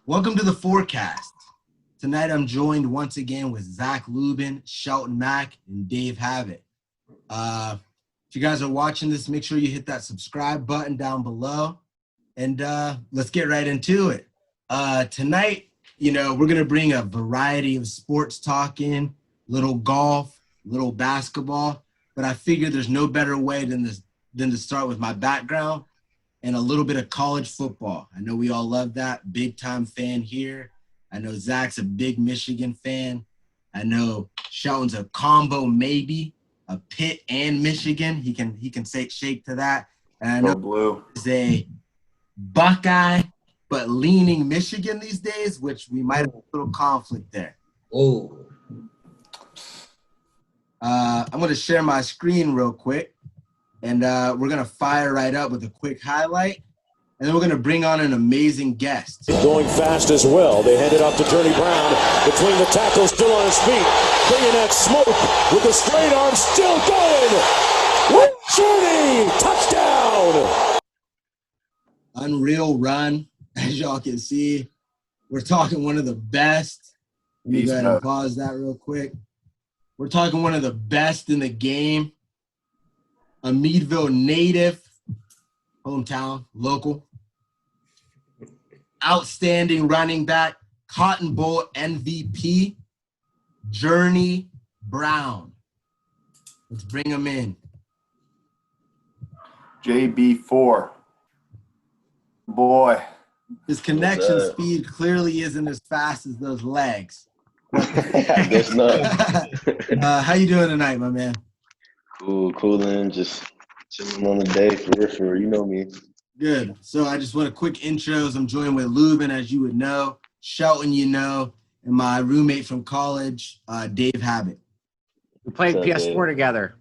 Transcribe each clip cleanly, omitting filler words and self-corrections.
Welcome to the forecast. Tonight I'm joined once again with Zach Lubin, Shelton Mack, and Dave Havett. If you guys are watching this, make sure you hit that subscribe button down below, and let's get right into it. Tonight, we're gonna bring a variety of sports talk in, little golf, little basketball, but I figure there's no better way than to start with my background and a little bit of college football. I know we all love that. Big time fan here. I know Zach's a big Michigan fan. I know Shelton's a combo maybe, a Pitt and Michigan. He can say shake to that. And I know Blue he's a Buckeye, but leaning Michigan these days, which we might have a little conflict there. Oh. I'm going to share my screen real quick, and we're going to fire right up with a quick highlight. And then we're going to bring on an amazing guest. Going fast as well. They hand it off to Journey Brown. Between the tackles, still on his feet. Bringing that smoke with the straight arm, still going. Journey, touchdown. Unreal run, as y'all can see. We're talking one of the best. Let me go ahead and pause that real quick. We're talking one of the best in the game. A Meadville native, hometown, local. Outstanding running back, Cotton Bowl MVP, Journey Brown. Let's bring him in. JB4. Boy. His connection speed clearly isn't as fast as those legs. Guess not. How you doing tonight, my man? Cool, just chilling on the day for you know me. Good. So I just want a quick intros. I'm joined with Lubin, as you would know, Shelton, and my roommate from college, Dave Havett. We played PS4 together.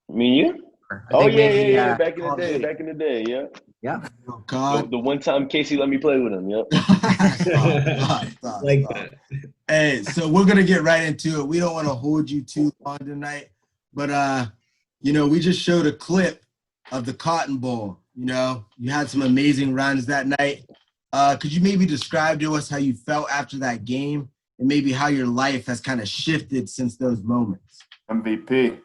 Me and you? Oh, yeah. Back in the day, yeah. Yeah. Oh, God. The one time Casey let me play with him, yep. Stop. That. Hey, so we're going to get right into it. We don't want to hold you too long tonight, but, we just showed a clip of the Cotton Bowl. You had some amazing runs that night. Could you maybe describe to us how you felt after that game and maybe how your life has kind of shifted since those moments? MVP.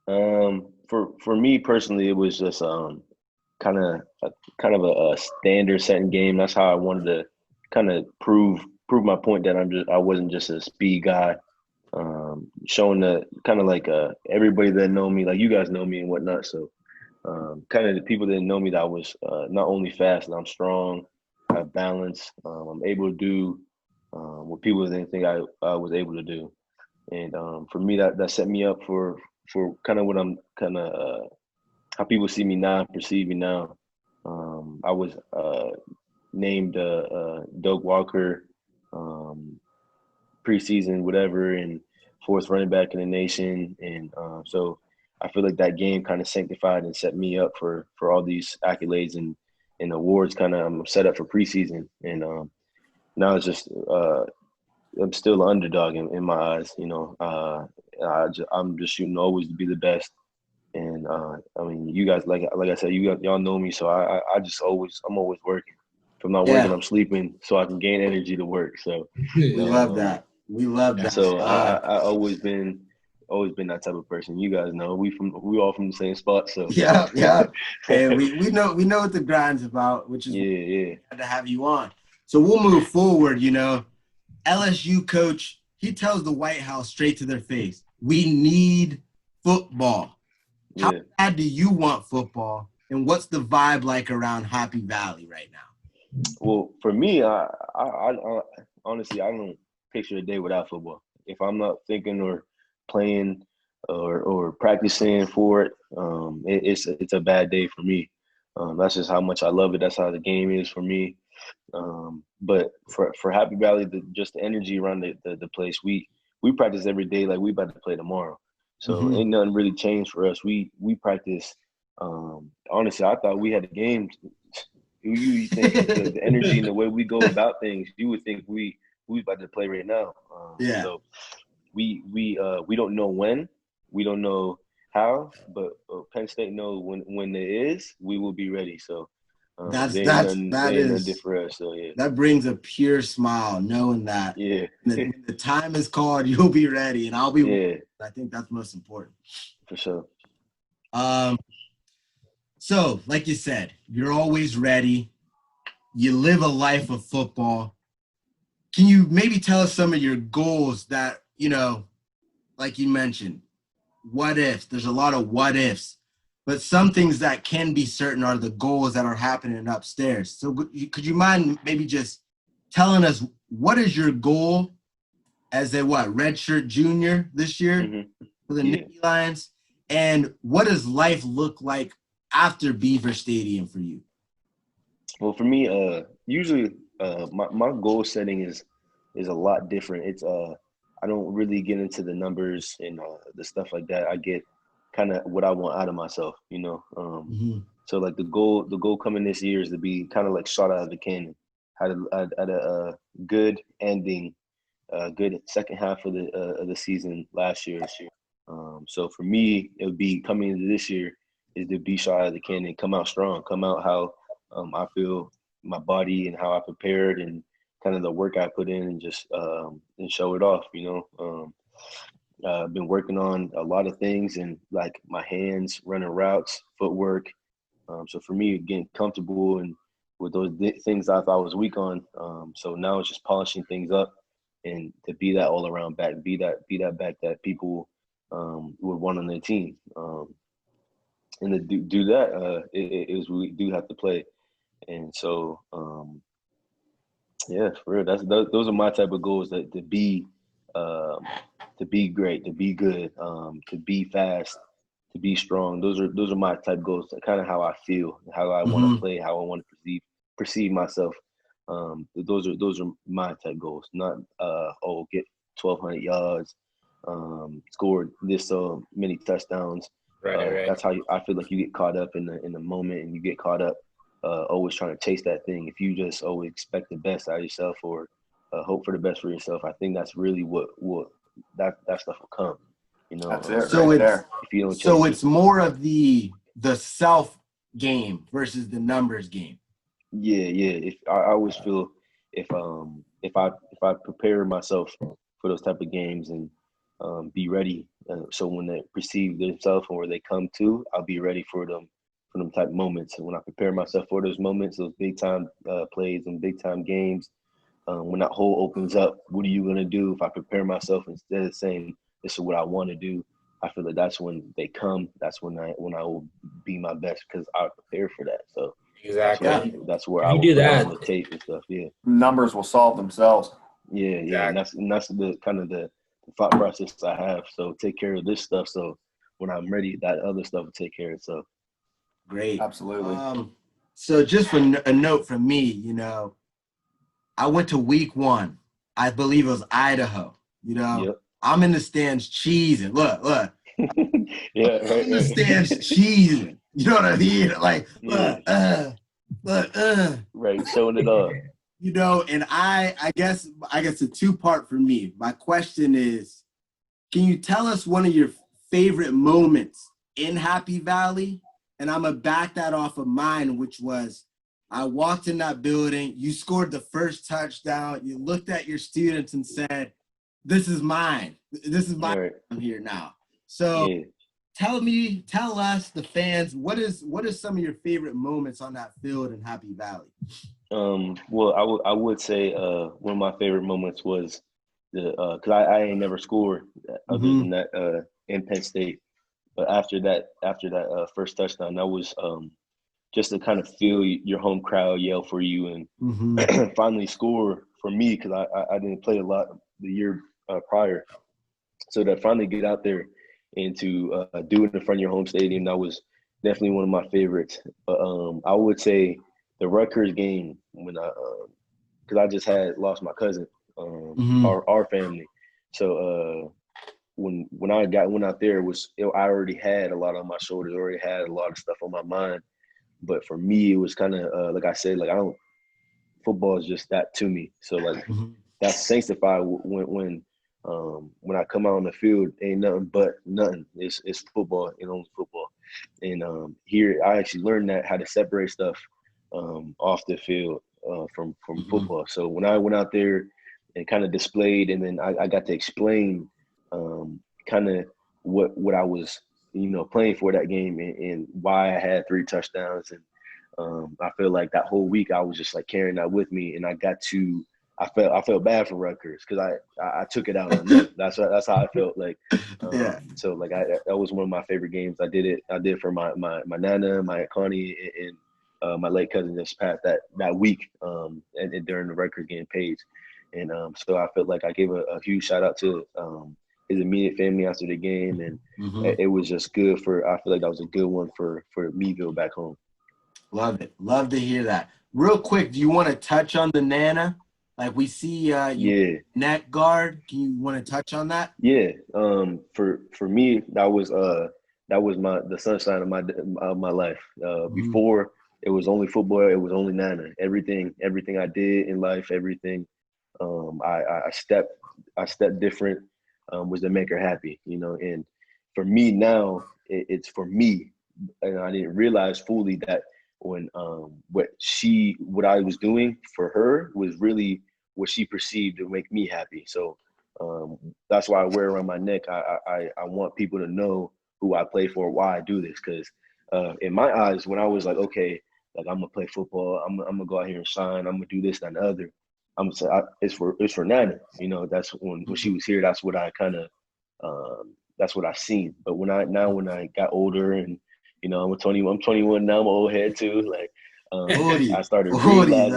For me personally, it was just kind of a standard setting game. That's how I wanted to kind of prove my point that I wasn't just a speed guy. Showing the kind of like everybody that know me, like you guys know me and whatnot. So kind of the people that know me that I was not only fast, and I'm strong, I have balance. I'm able to do what people didn't think I was able to do. And for me, that set me up for kind of what I'm kind of how people see me now, perceive me now. I was named Doug Walker preseason, whatever, and fourth running back in the nation. And so I feel like that game kind of sanctified and set me up for all these accolades and awards. Kind of I'm set up for preseason. And now it's just I'm still an underdog in my eyes. I'm just shooting always to be the best. And I mean, you guys, like I said, y'all know me, so I'm always working. If I'm not working, I'm sleeping, so I can gain energy to work. So we love that. We love that. So I always been that type of person. You guys know we all from the same spot. So yeah. Hey, we know what the grind's about, which is glad to have you on. So we'll move forward. LSU coach, he tells the White House straight to their face, we need football. How bad do you want football, and what's the vibe like around Happy Valley right now? Well, for me, I honestly, I don't picture a day without football. If I'm not thinking or playing or practicing for it, it's a bad day for me. That's just how much I love it. That's how the game is for me. But for Happy Valley, just the energy around the place, we practice every day like we about to play tomorrow. So ain't nothing really changed for us. We practice. Honestly, I thought we had a game. You think the energy and the way we go about things, you would think we about to play right now. So we don't know when, we don't know how, but Penn State knows when it is, we will be ready. So There ain't nothing different for us. So yeah, that brings a pure smile knowing that. yeah, when the time is called, you'll be ready, and I'll be. yeah, I think that's most important. for sure. So like you said, you're always ready. You live a life of football. Can you maybe tell us some of your goals that, like you mentioned, what ifs? There's a lot of what ifs, but some things that can be certain are the goals that are happening upstairs. So could you mind maybe just telling us what is your goal as a redshirt junior this year for the Nittany Lions? And what does life look like after Beaver Stadium for you? Well, for me, usually my goal setting is a lot different. It's I don't really get into the numbers and the stuff like that. I get kind of what I want out of myself, So like the goal coming this year is to be kind of like shot out of the cannon, had a good ending, good second half of the season last year. So for me, it would be coming into this year is to be shot out of the cannon, come out strong, come out how I feel my body and how I prepared and kind of the work I put in and just and show it off, I've been working on a lot of things and like my hands, running routes, footwork. So for me, getting comfortable and with those things I thought I was weak on. So now it's just polishing things up and to be that all around back, be that back that people would want on their team. And to do that, it is we do have to play. And so, yeah, for real, those are my type of goals, that to be great, to be good, to be fast, to be strong. Those are my type of goals. Kind of how I feel, how I want to play, how I want to perceive myself. Those are my type goals. Not get 1,200 yards, scored this so many touchdowns. Right. That's how I feel like you get caught up in the moment, and you get caught up always trying to chase that thing. If you just always expect the best out of yourself or hope for the best for yourself, I think that's really what that stuff will come. That's it. So right it's there. if you don't. So it's more of the self game versus the numbers game. Yeah. If I always feel if I prepare myself for those type of games and be ready, so when they perceive themselves and where they come to, I'll be ready for them type moments. And when I prepare myself for those moments, those big time plays and big time games, when that hole opens up, what are you gonna do? If I prepare myself instead of saying this is what I want to do, I feel like that's when they come. That's when I will be my best because I prepared for that. So Exactly. that's where If I you will do put that- on the tape and stuff. Yeah. Numbers will solve themselves. Yeah. Exactly. And that's the kind of the thought process I have. So take care of this stuff. So when I'm ready, that other stuff will take care of itself. Great. Absolutely. So just for a note from me, I went to week 1. I believe it was Idaho. Yep. I'm in the stands cheesing. Look. Yeah. I'm in the stands cheesing. You know what I mean? Like, Yeah. Right. Showing it up. And I guess a 2-part for me. My question is, can you tell us one of your favorite moments in Happy Valley? And I'm going to back that off of mine, which was I walked in that building. You scored the first touchdown. You looked at your students and said, this is mine. This is mine. Right. I'm here now. So tell us, the fans, what is some of your favorite moments on that field in Happy Valley? Well, I would say one of my favorite moments was because I ain't never scored other than that in Penn State. But after that first touchdown, that was just to kind of feel your home crowd yell for you and finally score for me, because I didn't play a lot the year prior. So to finally get out there and to do it in front of your home stadium, that was definitely one of my favorites. But I would say the Rutgers game when because I just had lost my cousin, our family. So when I went out there, I already had a lot on my shoulders, already had a lot of stuff on my mind. But for me, it was kind of like I said, like football is just that to me. So like that's sanctified when I come out on the field, ain't nothing but nothing. It's football and only football. And here I actually learned how to separate stuff off the field from football. So when I went out there and kind of displayed, and then I got to explain kind of what I was, playing for that game, and why I had 3 touchdowns. And I feel like that whole week I was just like carrying that with me, and I felt bad for Rutgers because I took it out on them. That's how I felt like. Yeah. So like that was one of my favorite games. I did it for my nana, my Aunt Connie, and my late cousin just passed that week, and during the Rutgers game page. And so I felt like I gave a huge shout out to his immediate family after the game, and it was just good I feel like that was a good one for Meadville back home. Love it. Love to hear that. Real quick, do you want to touch on the Nana? Like we see neck guard. Can you want to touch on that? Yeah. For me, that was the sunshine of my life. Before it was only football, it was only Nana. Everything I did in life, everything I stepped different was to make her happy, and for me now it's for me, and I didn't realize fully that when what I was doing for her was really what she perceived to make me happy. So that's why I wear it around my neck. I want people to know who I play for, why I do this, because in my eyes, when I was like, okay, like I'm gonna play football, I'm gonna go out here and shine, I'm gonna do this, that, and the other. I'm gonna say it's for Nana. That's when she was here. That's what I kind of that's what I seen. But when I got older, and I'm 21 now, I'm an old head too. Like I started realizing,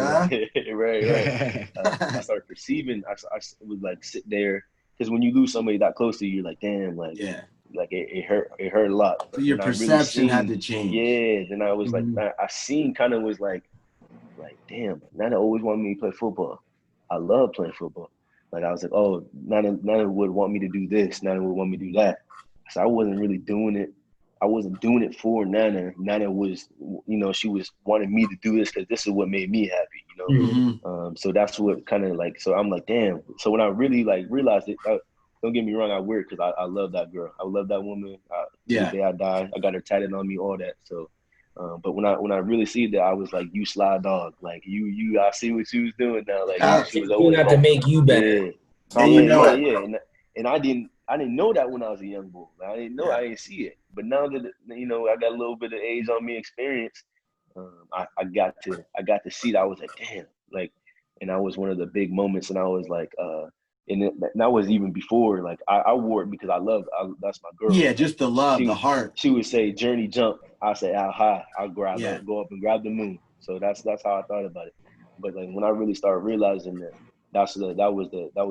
right. I started perceiving. I would like sit there, because when you lose somebody that close to you, you're like, damn, like it hurt a lot. So your perception had to change. Yeah, then I was like, I seen kind of was like damn, Nana always wanted me to play football. I love playing football. Like I was like, oh, Nana would want me to do this. Nana would want me to do that. So I wasn't really doing it. I wasn't doing it for Nana. Nana was, she was wanting me to do this because this is what made me happy, So that's what kind of like, so I'm like, damn. So when I really like realized it, don't get me wrong, I wear it because I love that girl. I love that woman. The day I die, I got her tatted on me, all that. So, but when I really see that, I was like, you sly dog. Like I see what she was doing now. Like she was always not to make you better. Yeah. And And I didn't know that when I was a young boy. I didn't know. I didn't see it. But now that I got a little bit of age on me, experience, I got to see that. I was like, damn, like, and that was one of the big moments. And I was like, and that was even before. Like I wore it because that's my girl. Yeah, just the love, the heart. She would say, "Journey jump." I say, "How high?" I'll go up and grab the moon. So that's how I thought about it. But like when I really started realizing that that was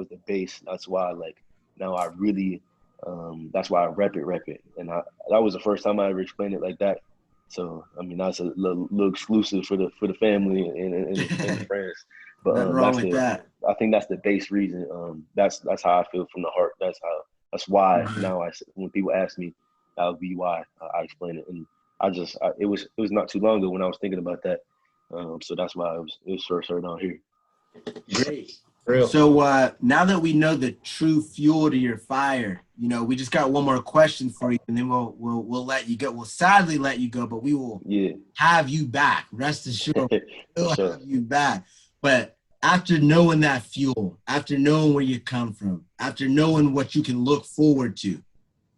the base. That's why like now I really that's why I rep it. And that was the first time I ever explained it like that. So I mean that's a little exclusive for the family and the friends. But nothing wrong with that. I think that's the base reason. That's how I feel from the heart. That's why now when people ask me, that would be why I explain it. And it was not too long ago when I was thinking about that. So that's why it was first heard on here. Great. So now that we know the true fuel to your fire, we just got one more question for you, and then we'll let you go. We'll sadly let you go, but we will have you back. Rest assured, we'll have you back. But after knowing that fuel, after knowing where you come from, after knowing what you can look forward to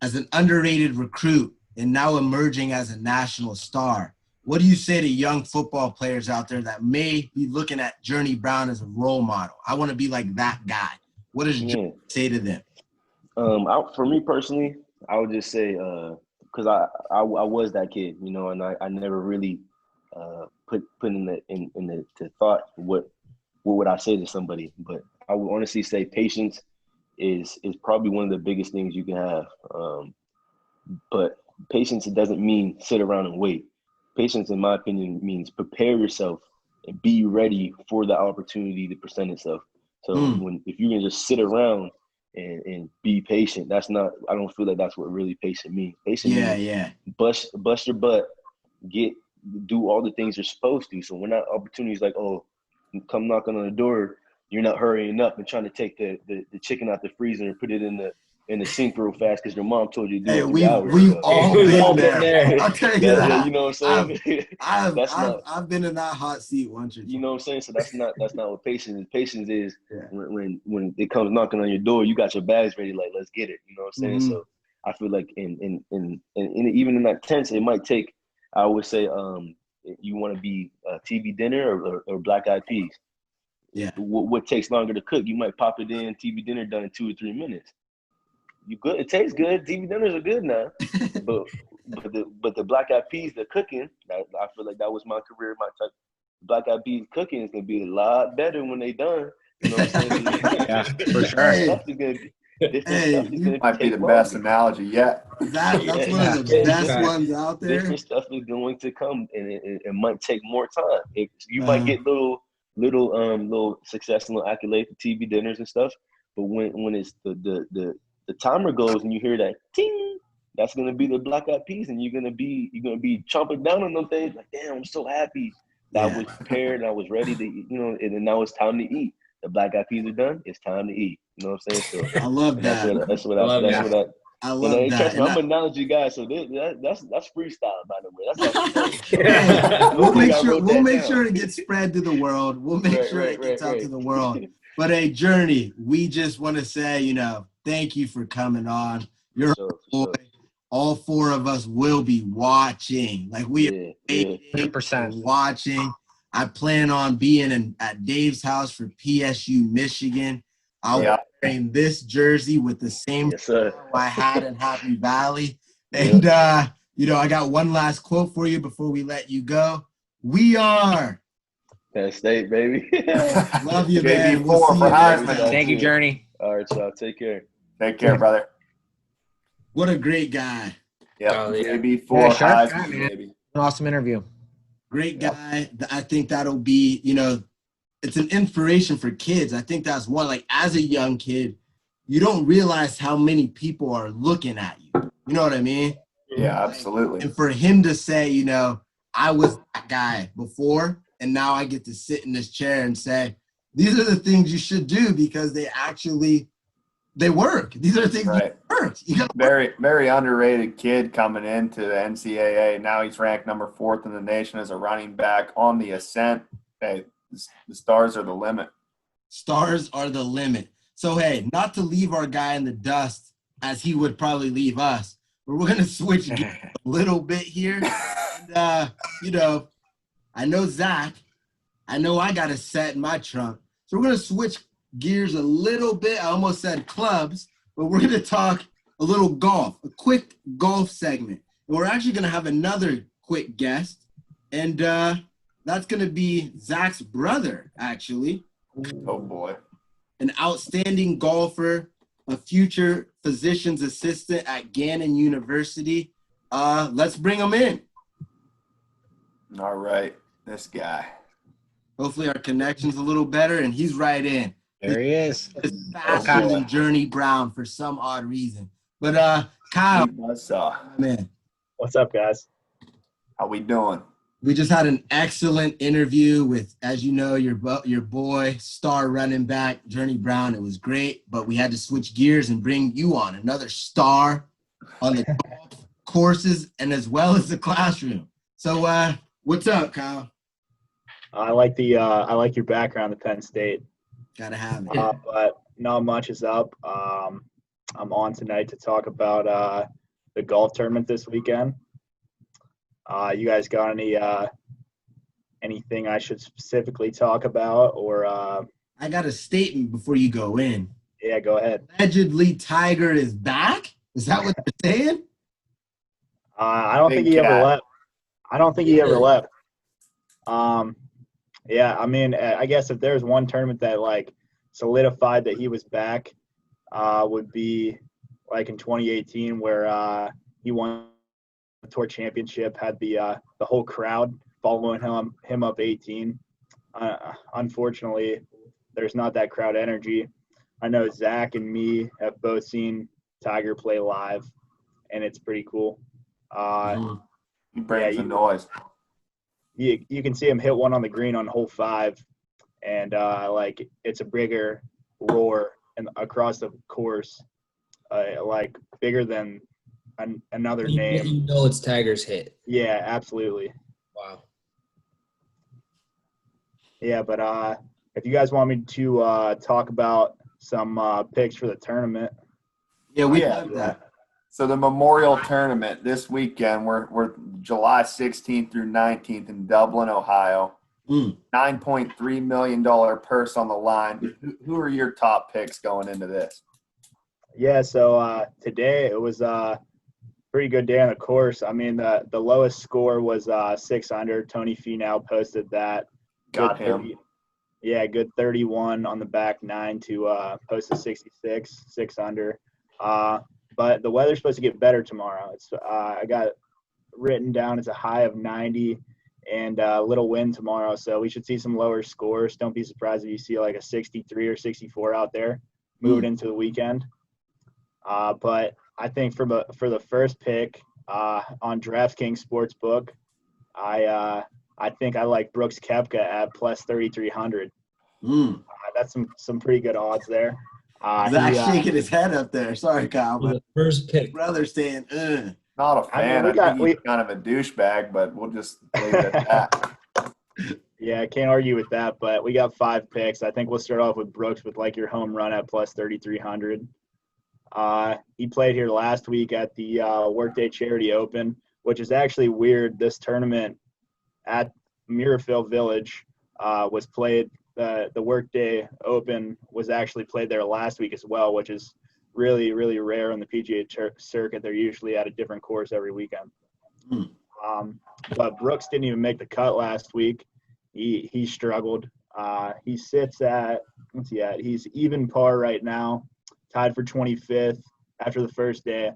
as an underrated recruit and now emerging as a national star, what do you say to young football players out there that may be looking at Journey Brown as a role model? I want to be like that guy. What does Journey say to them? For me personally, I would just say, because I was that kid, and I never really put in the thought what would I say to somebody. But I would honestly say patience is probably one of the biggest things you can have. But patience, it doesn't mean sit around and wait. Patience, in my opinion, means prepare yourself and be ready for the opportunity to present itself. So if you can just sit around and be patient, I don't feel like that's what really patient means. Patient means bust your butt, do all the things you're supposed to. So when that opportunity is like, oh, come knocking on the door, you're not hurrying up and trying to take the chicken out the freezer and put it in in the sink real fast because your mom told you to do Hey, it 3 we've hours ago. all All been been there. there. I'll tell you that. You know what I'm saying? I've been in that hot seat once or twice. You know what I'm saying? So that's not what patience is. Patience is Yeah. when it comes knocking on your door, you got your bags ready, like let's get it. You know what I'm saying? Mhm. So I feel like in even in that tense, it might take. I would say you want to be TV dinner or black eyed peas. Yeah. What takes longer to cook? You might pop it in. TV dinner done in 2 or 3 minutes. You good? It tastes good. TV dinners are good now, but the black eyed peas, the cooking. I feel like that was my career. My type. Black eyed peas cooking is gonna be a lot better when they done. You know what I'm saying? Yeah, for sure. Hey. Stuff is gonna different Hey, stuff is gonna Might be take the best longer. analogy yet. That's Yeah, one of the yeah. best ones out there. Different stuff is going to come, and it might take more time. You Uh-huh. might get little success and little accolade for TV dinners and stuff, but when it's the timer goes and you hear that ting, that's gonna be the black eyed peas, and you're gonna be chomping down on them things like, damn, I'm so happy that I was prepared and I was ready to, and then now it's time to eat. The black eyed peas are done. It's time to eat. You know what I'm saying? So I love that. I and love trust that. me, I'm an analogy guy, so that's freestyle, by the way. That's actually We'll make sure it gets spread to the world. We'll make sure it gets out to the world. But hey, Journey, we just want to say, thank you for coming on. You're a boy. All 4 of us will be watching. Like we are 100% watching. I plan on being at Dave's house for PSU Michigan. I'll be wearing this jersey with the same I had in Happy Valley. And I got one last quote for you before we let you go. We are Penn State, baby. Love you, JB4 man. We'll see for you next Heisman. time. Thank you, Journey. All right, y'all. Take care. Take care, brother. What a great guy. Yep. Oh, yeah. JB4 sharp Heisman, guy, man. baby. An awesome interview. Great guy. I think that'll be, it's an inspiration for kids. I think that's one, like as a young kid, you don't realize how many people are looking at you. You know what I mean? Yeah, absolutely. And for him to say, I was that guy before, and now I get to sit in this chair and say, these are the things you should do because they work. These are things that work. Very, very underrated kid coming into the NCAA. Now he's ranked number 4th in the nation as a running back on the ascent. Hey, the stars are the limit. Stars are the limit. So, hey, not to leave our guy in the dust as he would probably leave us, but we're going to switch gears a little bit here. And, I know Zach. I know I got a set in my trunk. So we're going to switch gears a little bit. I almost said clubs, but we're going to talk a little golf, a quick golf segment. And we're actually going to have another quick guest, and that's going to be Zach's brother, actually. Oh, boy. An outstanding golfer, a future physician's assistant at Gannon University. Let's bring him in. All right, this guy. Hopefully our connection's a little better, and he's right in. There he is. It's faster than Journey Brown for some odd reason. But Kyle, man, what's up, guys? How we doing? We just had an excellent interview with, as you know, your boy, star running back, Journey Brown. It was great, but we had to switch gears and bring you on, another star on the golf courses and as well as the classroom. So what's up, Kyle? I like your background at Penn State. Gotta have it. But not much is up. I'm on tonight to talk about the golf tournament this weekend. You guys got anything I should specifically talk about, or? I got a statement before you go in. Yeah, go ahead. Allegedly, Tiger is back. Is that what they're saying? I don't think he ever left. I don't think he ever left. Yeah, I mean, I guess if there's one tournament that like solidified that he was back, would be like in 2018 where he won the tour championship, had the whole crowd following him up 18. Unfortunately, there's not that crowd energy. I know Zach and me have both seen Tiger play live, and it's pretty cool. He brings the noise. You can see him hit one on the green on hole 5, and like it's a bigger roar and across the course like bigger than another You name. know it's Tiger's hit. Yeah, absolutely. Wow. Yeah, but if you guys want me to talk about some picks for the tournament, Yeah, we Yeah. love that. So the Memorial Tournament this weekend, we're July 16th through 19th in Dublin, Ohio. $9.3 million purse on the line. Who are your top picks going into this? yeah. So today it was pretty good day on the course. I mean, the lowest score was 600. Tony Finau posted that. Got Good him. 30 Yeah, good 31 on the back nine to post a 66, 6 under. But the weather's supposed to get better tomorrow. It's I got written down as a high of 90 and a little wind tomorrow. So we should see some lower scores. Don't be surprised if you see like a 63 or 64 out there moving into the weekend. But I think for the first pick on DraftKings Sportsbook, I think I like Brooks Koepka at plus 3,300. That's some pretty good odds there. Zach's shaking his head up there. Sorry, Kyle, For but the first pick. brother's saying, Not a I mean, fan. we I got- think he's kind of a douchebag, but we'll just leave it at that. Yeah, I can't argue with that, but we got 5 picks. I think we'll start off with Brooks with like your home run at plus 3,300. He played here last week at the Workday Charity Open, which is actually weird. This tournament at Muirfield Village was played. The Workday Open was actually played there last week as well, which is really, really rare on the PGA circuit. They're usually at a different course every weekend. But Brooks didn't even make the cut last week. He struggled. He sits at, what's he at? He's even par right now, tied for 25th after the first day.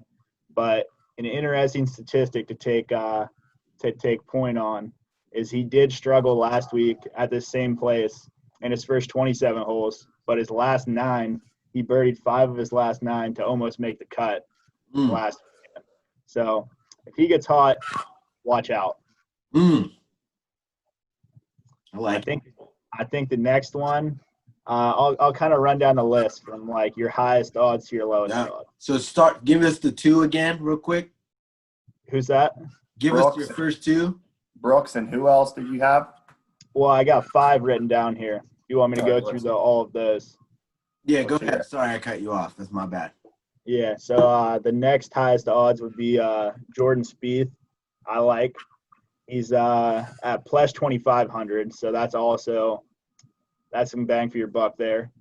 But an interesting statistic to take point on is he did struggle last week at this same place in his first 27 holes, but his last 9, he birdied 5 of his last 9 to almost make the cut last weekend. So if he gets hot, watch out. I think the next one, I'll kind of run down the list from like your highest odds to your lowest odds. So give us the 2 again real quick. Who's that? Give us your first 2. Brooks, and who else did you have? Well, I got 5 written down here. You want me to go through all of those? Yeah, go ahead. Sorry, I cut you off. That's my bad. Yeah, so the next highest odds would be Jordan Spieth. I like. He's at plus 2,500, so that's some bang for your buck there.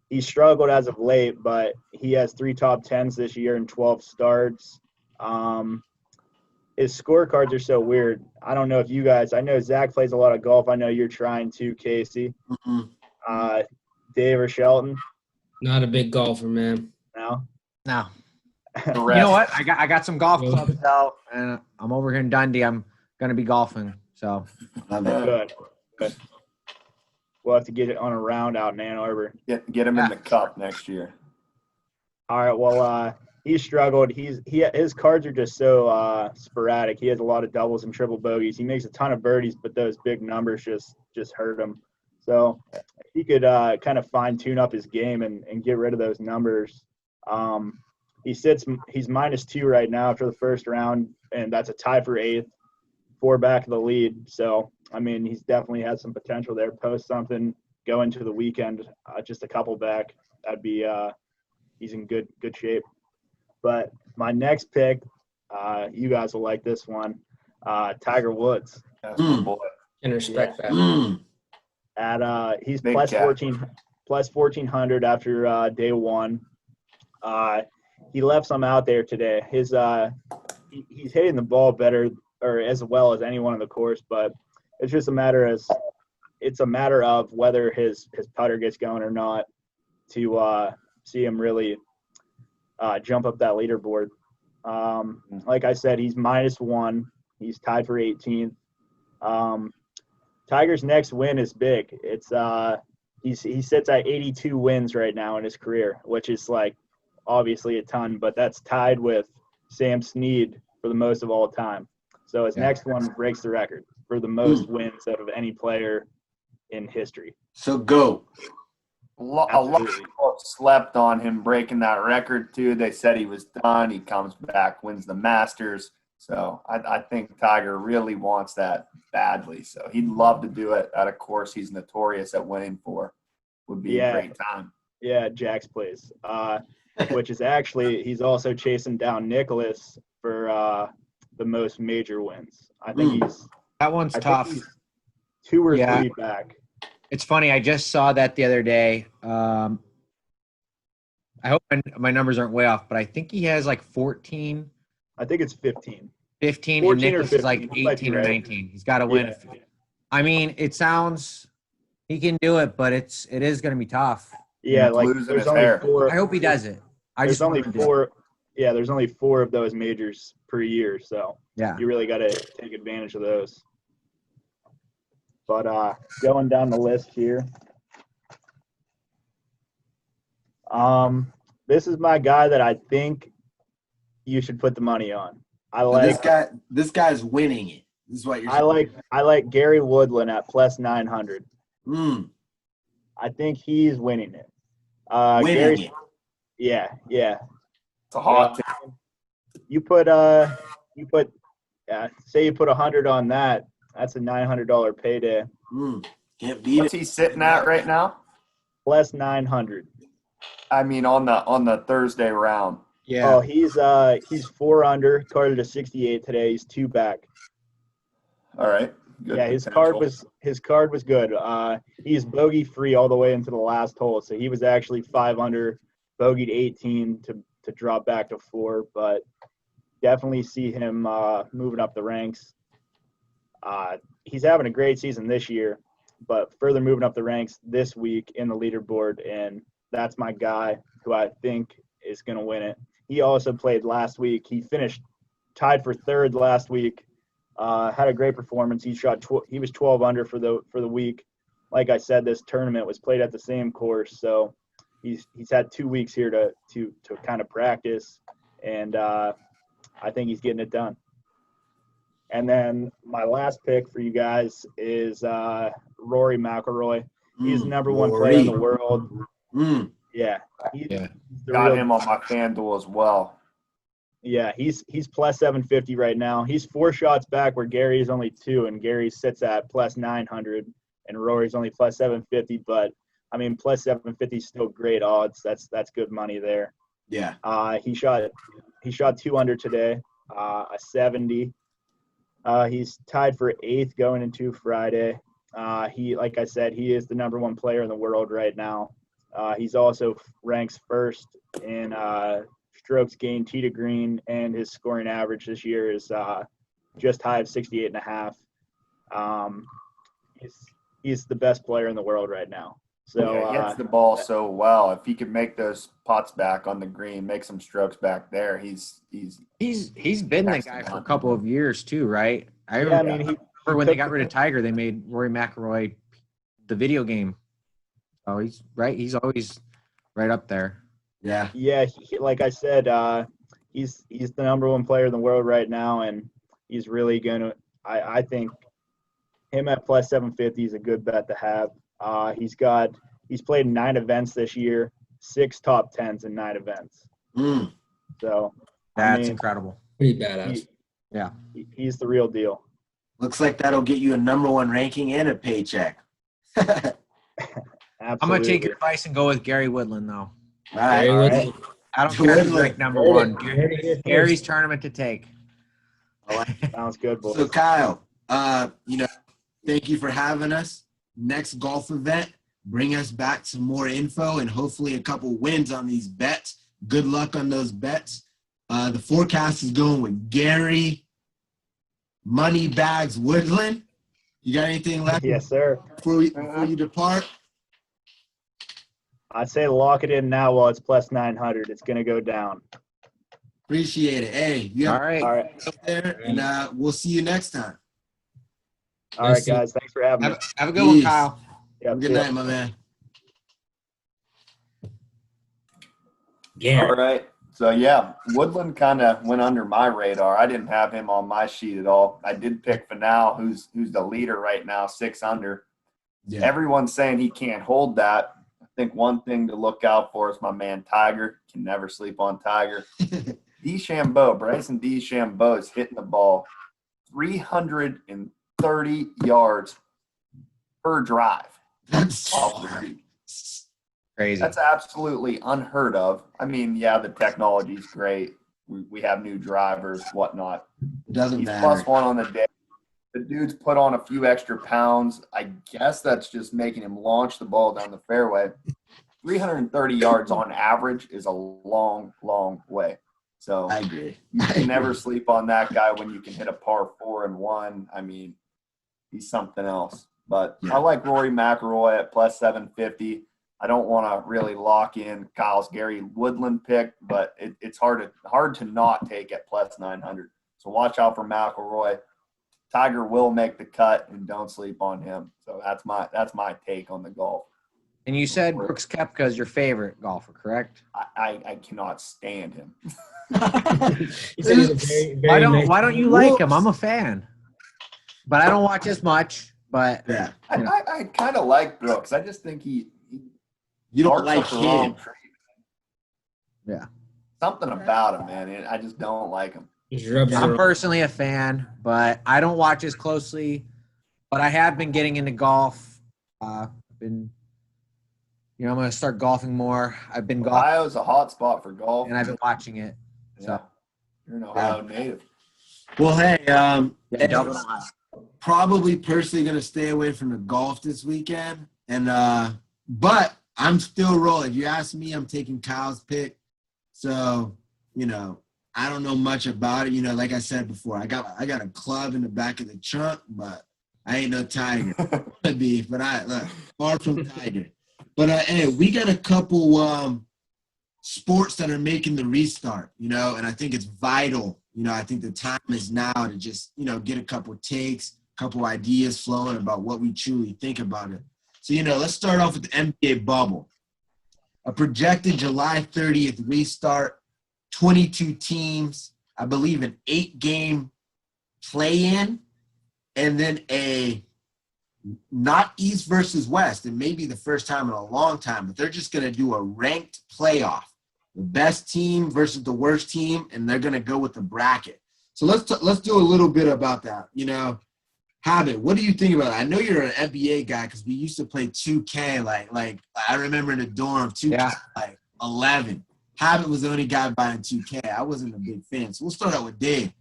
He struggled as of late, but he has 3 top 10s this year and 12 starts. His scorecards are so weird. I don't know if you guys – I know Zach plays a lot of golf. I know you're trying to, Casey. Dave or Shelton? Not a big golfer, man. No? No. You know what? I got some golf clubs out, and I'm over here in Dundee. I'm going to be golfing, so. Good. We'll have to get it on a round out in Ann Arbor. Get him in the cup next year. All right. Well, he struggled. His cards are just so sporadic. He has a lot of doubles and triple bogeys. He makes a ton of birdies, but those big numbers just hurt him. So if he could kind of fine tune up his game and get rid of those numbers. He's -2 right now after the first round, and that's a tie for 8th, 4 back of the lead. So I mean, he's definitely had some potential there. Post something, go into the weekend, just a couple back. That'd be he's in good shape. But my next pick, you guys will like this one, Tiger Woods. That's my boy. Can respect that. He's Big plus cat. 1,400 after day 1. He left some out there today. He's hitting the ball better or as well as anyone on the course, but it's just a matter of whether his putter gets going or not to see him really jump up that leaderboard. Like I said, he's -1. He's tied for 18th. Tiger's next win is big. It's he sits at 82 wins right now in his career, which is like obviously a ton, but that's tied with Sam Snead for the most of all time. So his next one breaks the record for the most wins out of any player in history. So go. A lot of people have slept on him breaking that record, too. They said he was done. He comes back, wins the Masters. So I think Tiger really wants that badly. So he'd love to do it at a course he's notorious at winning for. Would be a great time. Yeah, Jack's Place, which is actually – he's also chasing down Nicholas for the most major wins. I think that one's tough. He's 2 or 3 back. It's funny. I just saw that the other day. I hope my numbers aren't way off, but I think he has like 14. I think it's 15. 15, 14 and Nicholas is like 15. 18 or 19. He's got to win. Yeah. I mean, it sounds he can do it, but it is going to be tough. Yeah, like there's only 4. I hope he does it. There's only 4. Yeah, there's only 4 of those majors per year, so you really got to take advantage of those. But going down the list here, this is my guy that I think you should put the money on. I like this guy's winning it. This is what you're saying. I like Gary Woodland at plus 900. I think he's winning it. Winning it. Yeah. It's a hot take. You put say you put 100 on that. That's a $900 payday. Can't beat What's he sitting at right now? Plus 900. I mean, on the Thursday round. Yeah. Oh, he's 4 under, carded to 68 today. He's 2 back. All right. Good yeah, potential. his card was good. He's bogey free all the way into the last hole, so he was actually 5 under, bogeyed 18 to drop back to 4. But definitely see him moving up the ranks. He's having a great season this year, but further moving up the ranks this week in the leaderboard, and that's my guy who I think is going to win it. He also played last week. He finished tied for 3rd last week. Had a great performance. He was 12 under for the week. Like I said, this tournament was played at the same course, so he's had 2 weeks here to kind of practice, and I think he's getting it done. And then my last pick for you guys is Rory McIlroy. He's the number 1 player in the world. Yeah. Got him on my FanDuel as well. Yeah, he's plus 750 right now. He's 4 shots back where Gary is only 2, and Gary sits at plus 900, and Rory's only plus 750. But I mean, plus 750 is still great odds. That's good money there. Yeah. He shot 2 under today, a 70. He's tied for 8th going into Friday. Like I said, he is the number 1 player in the world right now. He's also ranks 1st in strokes gained tee to green, and his scoring average this year is just high of 68.5. He's the best player in the world right now. So he hits the ball so well. If he could make those putts back on the green, make some strokes back there, he's been that guy for a couple of years too, right? I remember when they got rid of Tiger, they made Rory McIlroy the video game. Oh, he's right. He's always right up there. Yeah. Yeah. Like I said, he's the number 1 player in the world right now, and he's really gonna. I think him at plus 750 is a good bet to have. He's played 9 events this year, 6 top 10s in 9 events. So that's incredible. Pretty badass. He's the real deal. Looks like that'll get you a number 1 ranking and a paycheck. Absolutely. I'm gonna take your advice and go with Gary Woodland, though. All right. I don't care if he's like number 1. Gary's tournament to take. Sounds good, boys. So Kyle, thank you for having us. Next golf event, bring us back some more info and hopefully a couple wins on these bets. Good luck on those bets. The forecast is going with Gary Moneybags Woodland. You got anything left? Yes, sir. Before you depart? I'd say lock it in now while it's plus 900. It's going to go down. Appreciate it. Hey, you all right. Up there, and we'll see you next time. All right, guys. Thanks for having me. Have a good one, Kyle. Yeah, good night, my man. Yeah. All right. So, Woodland kind of went under my radar. I didn't have him on my sheet at all. I did pick Finau, who's the leader right now, 6 under. Yeah. Everyone's saying he can't hold that. think one thing to look out for is my man Tiger. Can never sleep on Tiger. Bryson DeChambeau is hitting the ball 330 yards per drive. That's Crazy. That's absolutely unheard of. I mean, yeah, the technology's great. We have new drivers, whatnot. It doesn't He's matter. +1 on the day. The dude's put on a few extra pounds. I guess that's just making him launch the ball down the fairway. 330 yards on average is a long, long way. So I agree. you can never sleep on that guy when you can hit a par 4 and 1. I mean, he's something else. But Yeah. I like Rory McIlroy at +750. I don't want to really lock in Kyle's Gary Woodland pick, but it's hard to not take at +900. So watch out for McIlroy. Tiger will make the cut, and don't sleep on him. So that's my take on the golf. And you said Brooks Koepka is your favorite golfer, correct? I cannot stand him. He said he's a very, very Why don't you like him? I'm a fan, but I don't watch as much. But Yeah. I kind of like Brooks. I just think he You don't barks like up the wrong him. tree. yeah, Something about him, man. I just don't like him. I'm personally a fan, but I don't watch as closely. But I have been getting into golf. I'm going to start golfing more. I've been golfing, Ohio's a hot spot for golf. and I've been watching it. So Yeah. You're an Ohio native. Well, hey, yeah, Dublin, Ohio. probably personally gonna stay away from the golf this weekend, and but I'm still rolling. If you ask me, I'm taking Kyle's pick. So I don't know much about it. Like I said before, I got a club in the back of the trunk, but I ain't no Tiger. Could be, but far from Tiger. But hey, we got a couple sports that are making the restart, and I think it's vital. I think the time is now to just, get a couple takes, a couple ideas flowing about what we truly think about it. So, let's start off with the NBA bubble. A projected July 30th restart, 22 teams, I believe an 8-game play-in, and then a not East versus West. It may be the first time in a long time, but they're just going to do a ranked playoff. The best team versus the worst team, and they're going to go with the bracket. So let's do a little bit about that. Habit, what do you think about it? I know you're an NBA guy because we used to play 2K. Like I remember in the dorm, 2K, like 11. Habit was the only guy buying 2K. I wasn't a big fan. So we'll start out with Dave.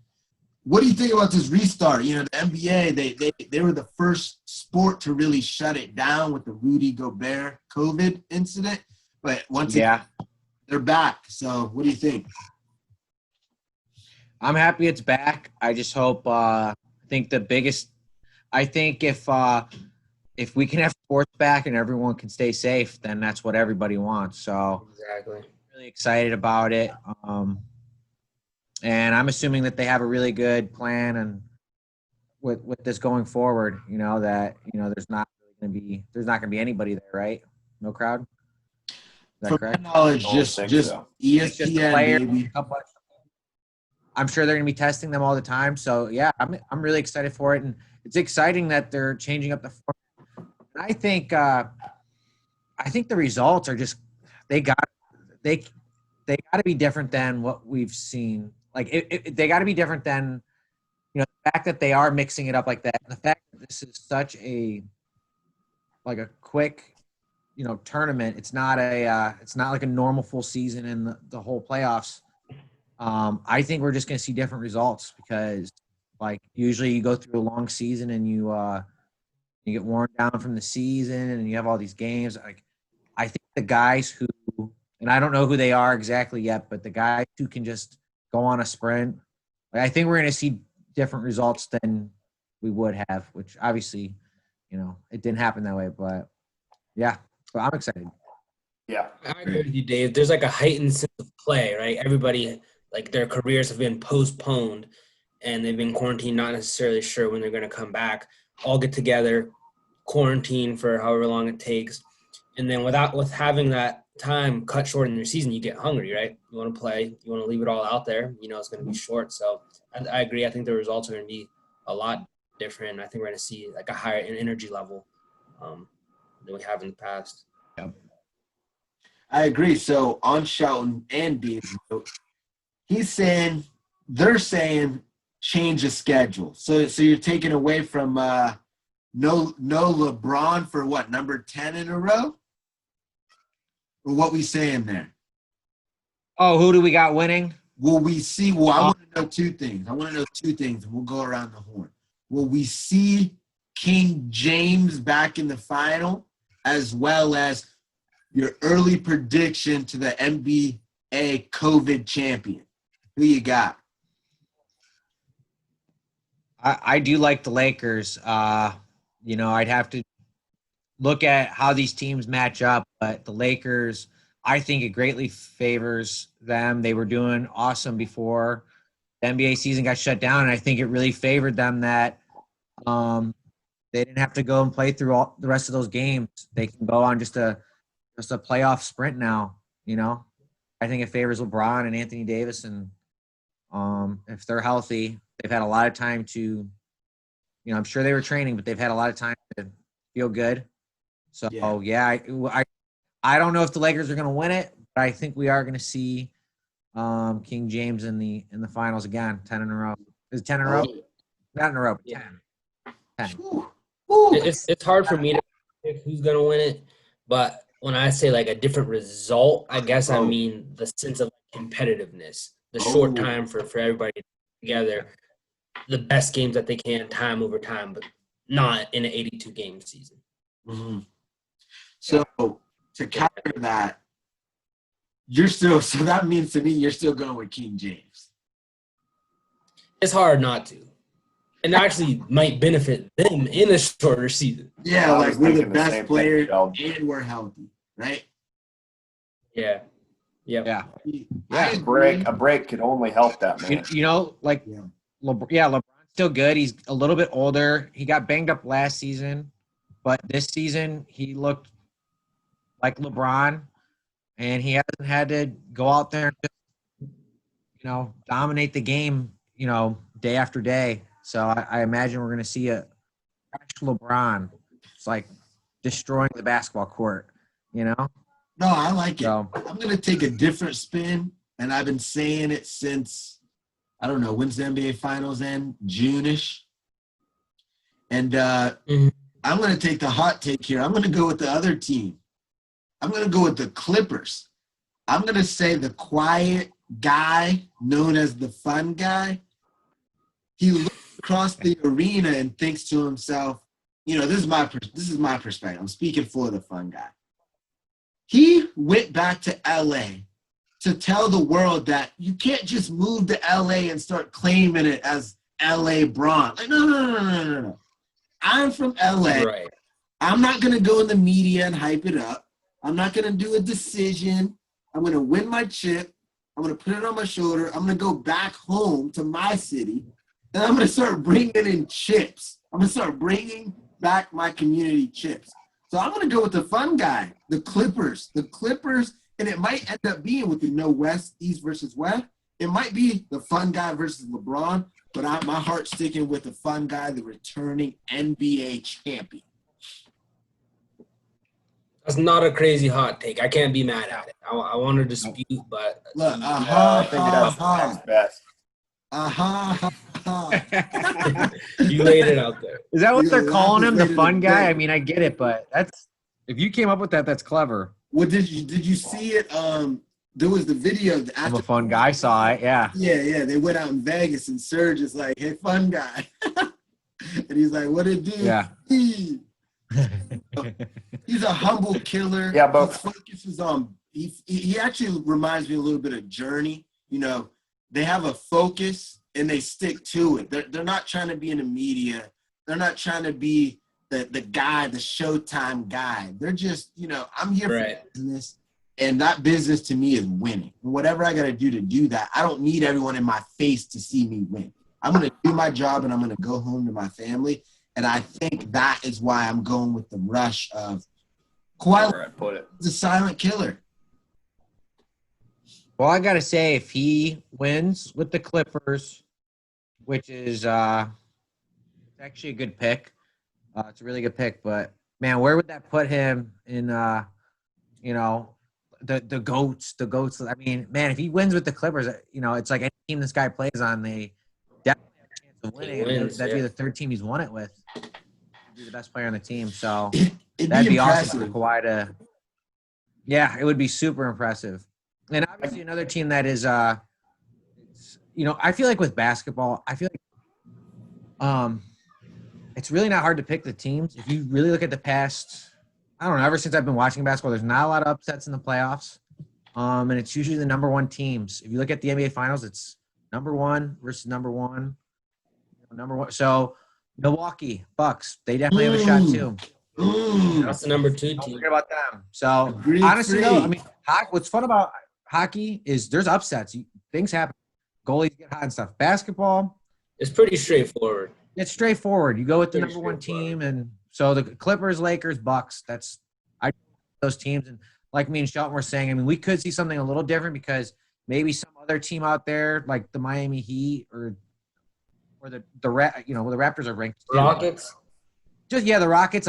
What do you think about this restart? The NBA, they were the first sport to really shut it down with the Rudy Gobert COVID incident. But once again, they're back. So what do you think? I'm happy it's back. I just hope I think if we can have sports back and everyone can stay safe, then that's what everybody wants. So Exactly. I'm really excited about it. And I'm assuming that they have a really good plan and with this going forward, that there's not going to be anybody there, right? No crowd. Is that From correct? my knowledge, just so. It's just ESPN, players, baby. I'm sure they're going to be testing them all the time. So yeah, I'm really excited for it, and it's exciting that they're changing up the format. And I think the results are just they got to be different than what we've seen. Like they got to be different than the fact that they are mixing it up like that. And the fact that this is such a quick tournament. It's not like a normal full season and the whole playoffs. I think we're just going to see different results because usually you go through a long season and you get worn down from the season and you have all these games. I think the guys who, and I don't know who they are exactly yet, but the guys who can just go on a sprint, I think we're going to see different results than we would have, which obviously, it didn't happen that way, but yeah, so I'm excited. Yeah. I agree with you, Dave. There's a heightened sense of play, right? Everybody, their careers have been postponed and they've been quarantined, not necessarily sure when they're going to come back. All get together, quarantine for however long it takes. And then with having that time cut short in your season, you get hungry, right? You want to play, you want to leave it all out there. It's going to be short. So I agree. I think the results are going to be a lot different. I think we're going to see a higher energy level than we have in the past. Yep. I agree. So on Shelton and Dave's note, they're saying change the schedule. So you're taking away from no LeBron for what, number 10 in a row? Or what we saying there? Oh, who do we got winning? Will we see? Well, I want to know two things. And we'll go around the horn. Will we see King James back in the final, as well as your early prediction to the NBA COVID champion? Who you got? I do like the Lakers. I'd have to look at how these teams match up, but the Lakers, I think it greatly favors them. They were doing awesome before the NBA season got shut down, and I think it really favored them that they didn't have to go and play through all the rest of those games. They can go on just a playoff sprint now. I think it favors LeBron and Anthony Davis, and if they're healthy, they've had a lot of time to. I'm sure they were training, but they've had a lot of time to feel good. So I don't know if the Lakers are going to win it, but I think we are going to see King James in the finals again, 10 in a row. Is it 10 in a row? Not in a row, but 10. It's hard for me to pick who's going to win it, but when I say like a different result, I guess I mean the sense of competitiveness, the short time for everybody together, the best games that they can time over time, but not in an 82-game season. Mm-hmm. So to counter that, so that means to me you're still going with King James. It's hard not to. And actually might benefit them in a shorter season. Yeah, like we're the best players and we're healthy, right? Yeah. Yeah. A break could only help that, man. LeBron's still good. He's a little bit older. He got banged up last season, but this season he looked like LeBron, and he hasn't had to go out there and just, dominate the game, day after day. So I imagine we're going to see a fresh LeBron. It's like destroying the basketball court, No, I like it. I'm going to take a different spin, and I've been saying it since, I don't know, when's the NBA Finals end? June-ish. And I'm going to take the hot take here. I'm going to go with the other team. I'm going to go with the Clippers. I'm going to say the quiet guy known as the fun guy. He looks across the arena and thinks to himself, this is my perspective. I'm speaking for the fun guy. He went back to LA to tell the world that you can't just move to LA and start claiming it as LA Bron. Like, no. I'm from LA. Right. I'm not going to go in the media and hype it up. I'm not going to do a decision. I'm going to win my chip. I'm going to put it on my shoulder. I'm going to go back home to my city, and I'm going to start bringing in chips. I'm going to start bringing back my community chips. So I'm going to go with the fun guy, the Clippers. The Clippers, and it might end up being with the West, East versus West. It might be the fun guy versus LeBron, but my heart's sticking with the fun guy, the returning NBA champion. That's not a crazy hot take. I can't be mad at it. I want to dispute, but look, I think that's best. You laid it out there. Is that what they're calling him, the fun guy? I mean, I get it, but if you came up with that, that's clever. Well, did you see it? There was the video after a fun guy saw it. Yeah. Yeah. They went out in Vegas, and Serge is like, "Hey, fun guy," and he's like, "What it do?" Yeah. He's a humble killer. Yeah, but he focuses on. He actually reminds me a little bit of Journey. They have a focus and they stick to it. They're not trying to be in the media. They're not trying to be the guy, the Showtime guy. They're just, I'm here for business, and that business to me is winning. And whatever I got to do that, I don't need everyone in my face to see me win. I'm going to do my job, and I'm going to go home to my family. And I think that is why I'm going with the rush of Kawhi, the silent killer. Well, I got to say, if he wins with the Clippers, which is actually a good pick, it's a really good pick. But, man, where would that put him in, the goats. I mean, man, if he wins with the Clippers, it's like any team this guy plays on, they definitely have a chance of winning. That'd be the third team he's won it with. He'd be the best player on the team. So that'd be awesome for Kawhi to. Yeah, it would be super impressive. And obviously another team that is, I feel like with basketball, it's really not hard to pick the teams. If you really look at the past, I don't know, ever since I've been watching basketball, there's not a lot of upsets in the playoffs. And it's usually the number one teams. If you look at the NBA Finals, it's number one versus number one. So Milwaukee Bucks, they definitely have a shot too. That's the number 2 team. Don't forget about them. So honestly, though, I mean, what's fun about hockey is there's upsets. Things happen. Goalies get hot and stuff. Basketball, it's pretty straightforward. It's straightforward. You go with the number one team, and so the Clippers, Lakers, Bucks. Those teams, and like me and Shelton were saying, I mean, we could see something a little different because maybe some other team out there, like the Miami Heat or the Raptors are ranked. Rockets. The Rockets,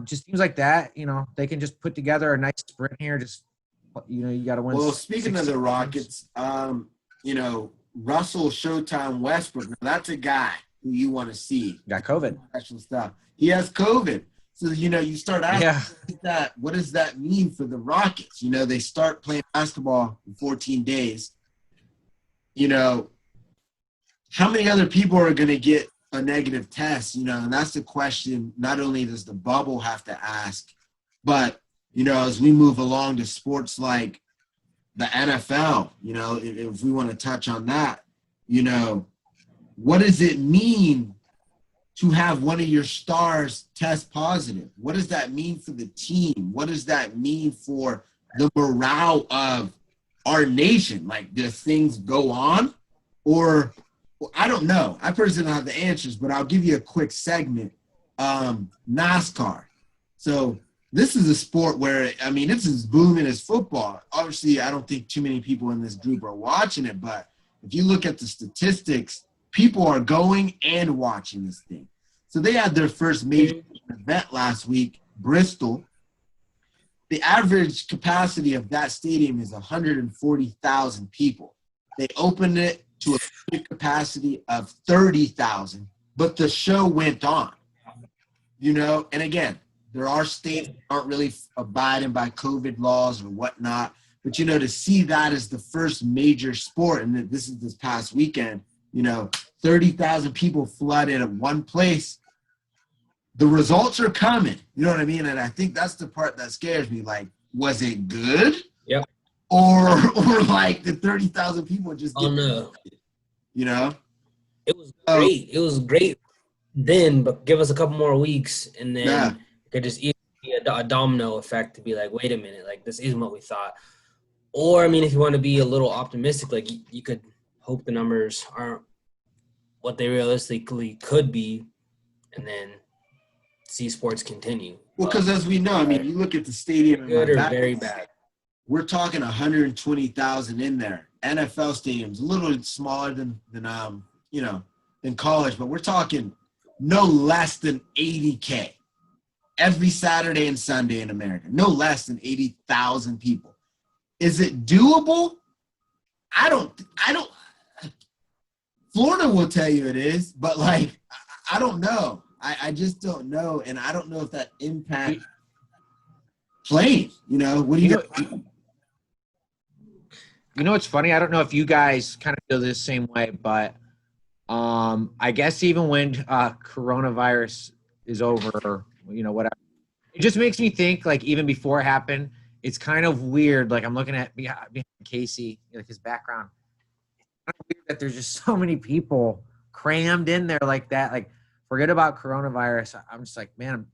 just teams like that, they can just put together a nice sprint here. Just, you got to win. Well, speaking of the Rockets, Russell Showtime Westbrook, now that's a guy who you want to see. Got COVID. Special stuff. He has COVID. So, you start asking what does that mean for the Rockets? They start playing basketball in 14 days. How many other people are going to get a negative test, and that's the question not only does the bubble have to ask, but, as we move along to sports like the NFL, if we want to touch on that, what does it mean to have one of your stars test positive? What does that mean for the team? What does that mean for the morale of our nation? Like, does things go on? Or I don't know. I personally don't have the answers, but I'll give you a quick segment. NASCAR. So this is a sport where, it's as booming as football. Obviously, I don't think too many people in this group are watching it, but if you look at the statistics, people are going and watching this thing. So they had their first major event last week, Bristol. The average capacity of that stadium is 140,000 people. They opened it to a capacity of 30,000, but the show went on, and again, there are states that aren't really abiding by COVID laws or whatnot, but, to see that as the first major sport, and this is this past weekend, 30,000 people flooded at one place. The results are coming, you know what I mean? And I think that's the part that scares me. Like, was it good? Yep. Or like the 30,000 people just get no. It was great. It was great then, but give us a couple more weeks, and then it could just easily be a domino effect to be like, wait a minute, like this isn't what we thought. Or, if you want to be a little optimistic, like you could hope the numbers aren't what they realistically could be, and then see sports continue. Well, because as we know, you look at the stadium. Good or very bad. We're talking 120,000 in there. NFL stadiums, a little smaller than college, but we're talking no less than 80K every Saturday and Sunday in America. No less than 80,000 people. Is it doable? I don't. Florida will tell you it is, but I don't know. I just don't know, and I don't know if that impacts playing. What do you? It's funny. I don't know if you guys kind of feel the same way, but I guess even when coronavirus is over, whatever, it just makes me think, like, even before it happened, it's kind of weird. Like, I'm looking at behind Casey, like his background. It's kind of weird that there's just so many people crammed in there like that. Like, forget about coronavirus. I'm just like, man,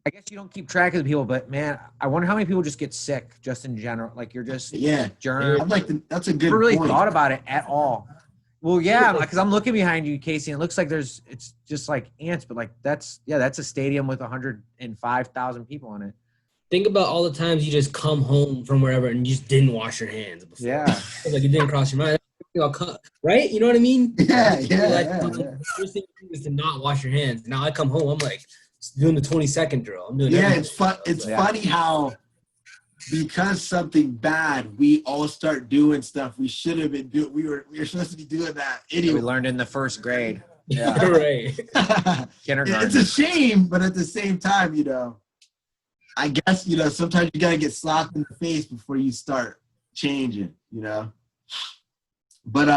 I guess you don't keep track of the people, but man, I wonder how many people just get sick just in general. Like, you're just germs. That's a good. I never really point. thought about it at all. Well, yeah, because I'm looking behind you, Casey, and it looks like it's just like ants, but like that's a stadium with 105,000 people on it. Think about all the times you just come home from wherever and you just didn't wash your hands before. Yeah. Like, it didn't cross your mind. Right? You know what I mean? Yeah. The first thing you do is to not wash your hands. Now I come home, I'm like doing the 20-second drill. I'm doing it's funny how because something bad, we all start doing stuff we should have been doing. We were supposed to be doing that anyway. We learned in the first grade. Yeah, right. Kindergarten. It's a shame, but at the same time, I guess, sometimes you got to get slapped in the face before you start changing, But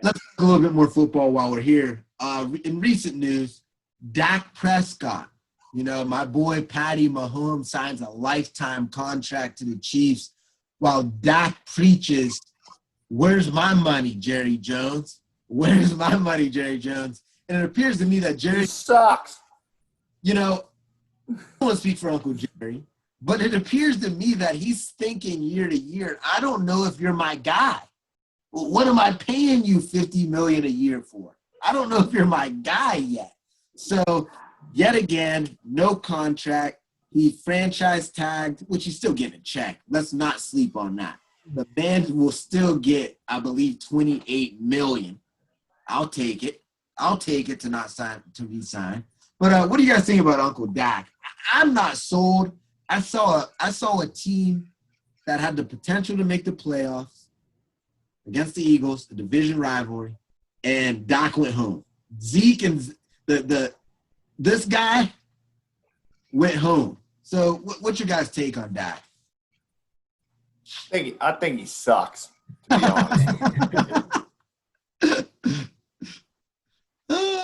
let's talk a little bit more football while we're here. In recent news, Dak Prescott, my boy Patty Mahomes signs a lifetime contract to the Chiefs while Dak preaches, "Where's my money, Jerry Jones? Where's my money, Jerry Jones?" And it appears to me that Jerry sucks. I don't want to speak for Uncle Jerry, but it appears to me that he's thinking year to year, I don't know if you're my guy. Well, what am I paying you $50 million a year for? I don't know if you're my guy yet. So, yet again, no contract. He franchise tagged, which he's still getting a check. Let's not sleep on that. The man will still get, I believe, $28 million. I'll take it. I'll take it to re-sign. But what do you guys think about Uncle Dak? I'm not sold. I saw a team that had the potential to make the playoffs against the Eagles, the division rivalry, and Dak went home. Zeke and this guy went home. So what's your guys' take on Dak? I think he sucks, to be honest.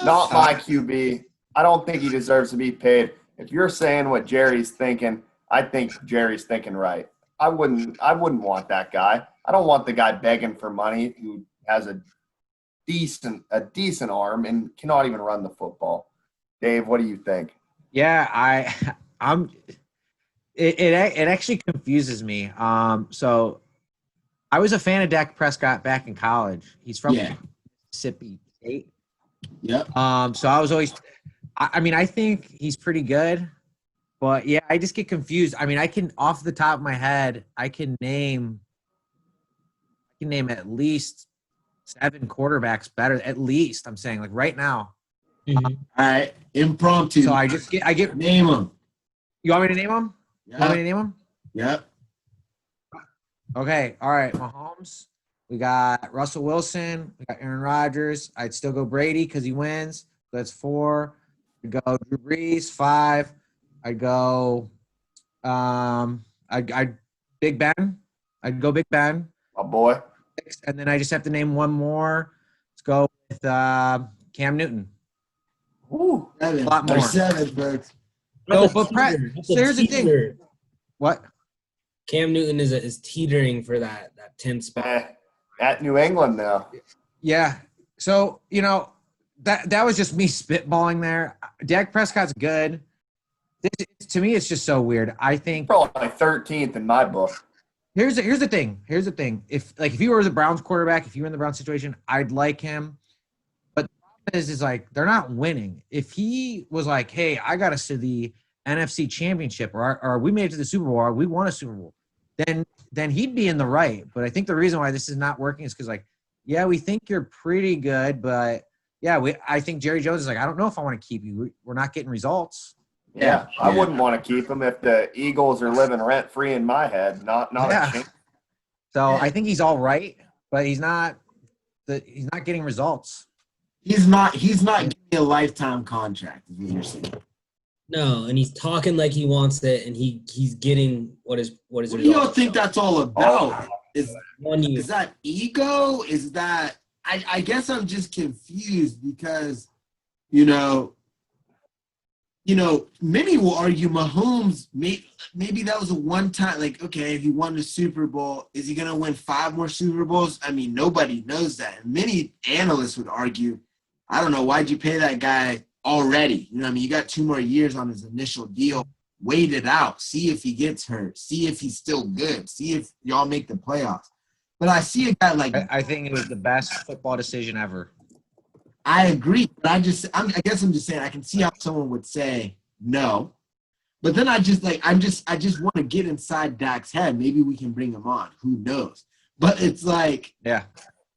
Not my QB. I don't think he deserves to be paid. If you're saying what Jerry's thinking, I think Jerry's thinking right. I wouldn't want that guy. I don't want the guy begging for money who has a decent arm and cannot even run the football. Dave, what do you think? Yeah, it actually confuses me. So I was a fan of Dak Prescott back in college. He's from Mississippi State. Yep. So I was always, I think he's pretty good, but yeah, I just get confused. I can, off the top of my head, I can name at least 7 quarterbacks better. At least, I'm saying, like right now. Mm-hmm. All right, impromptu. So I get name them. You want me to name them? Yep. You want me to name them? Yep. Okay. All right. Mahomes. We got Russell Wilson. We got Aaron Rodgers. I'd still go Brady because he wins. That's 4. I'd go Drew Brees. 5. I'd go I'd Big Ben. I'd go Big Ben. My boy. 6, and then I just have to name one more. Let's go with Cam Newton. Ooh, 7. A lot more. 7, but No, but so here's the thing. What? Cam Newton is teetering for that 10th spot. At New England now. Yeah. So, that was just me spitballing there. Dak Prescott's good. To me, it's just so weird. I think probably 13th in my book. Here's the thing. If he were the Browns quarterback, if you were in the Browns situation, I'd like him. But the problem is like they're not winning. If he was like, hey, I got us to the NFC Championship, or we made it to the Super Bowl, or we won a Super Bowl, then he'd be in the right. But I think the reason why this is not working is because, yeah, we think you're pretty good, but yeah, I think Jerry Jones is like, I don't know if I want to keep you. We're not getting results. Yeah, I wouldn't want to keep him if the Eagles are living rent free in my head. Not a chance. So I think he's all right, but he's not getting results. He's not getting a lifetime contract, is what you're saying. No, and he's talking like he wants it, and he's getting what is. What do you all think that's all about? Is 1 year. Is that ego? Is that I guess I'm just confused because, many will argue Mahomes, maybe that was a one-time, okay, if he won the Super Bowl, is he going to win 5 more Super Bowls? Nobody knows that. And many analysts would argue, I don't know, why'd you pay that guy already? You got 2 more years on his initial deal. Wait it out. See if he gets hurt. See if he's still good. See if y'all make the playoffs. But I see a guy like – I think it was the best football decision ever. I agree, but I guess I'm just saying I can see how someone would say no, but then I just want to get inside Dak's head. Maybe we can bring him on. Who knows? But it's like, yeah,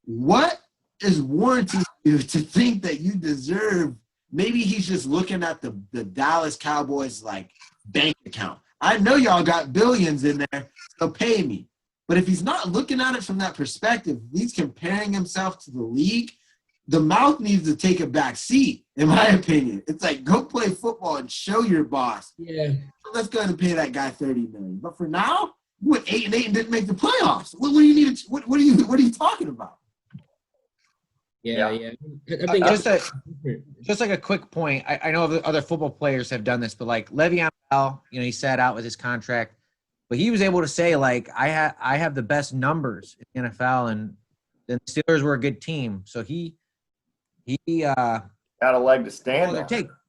what is warranting you to think that you deserve? Maybe he's just looking at the Dallas Cowboys bank account. I know y'all got billions in there, so pay me. But if he's not looking at it from that perspective, he's comparing himself to the league, the mouth needs to take a back seat, in my opinion. It's like, go play football and show your boss. Yeah. So let's go ahead and pay that guy $30 million. But for now, you went 8-8 and didn't make the playoffs. What do you need? What are you talking about? Yeah. I think just like a quick point. I know other football players have done this, but like Le'Veon Bell, he sat out with his contract, but he was able to say like, I have the best numbers in the NFL, and the Steelers were a good team, so he got a leg to stand on.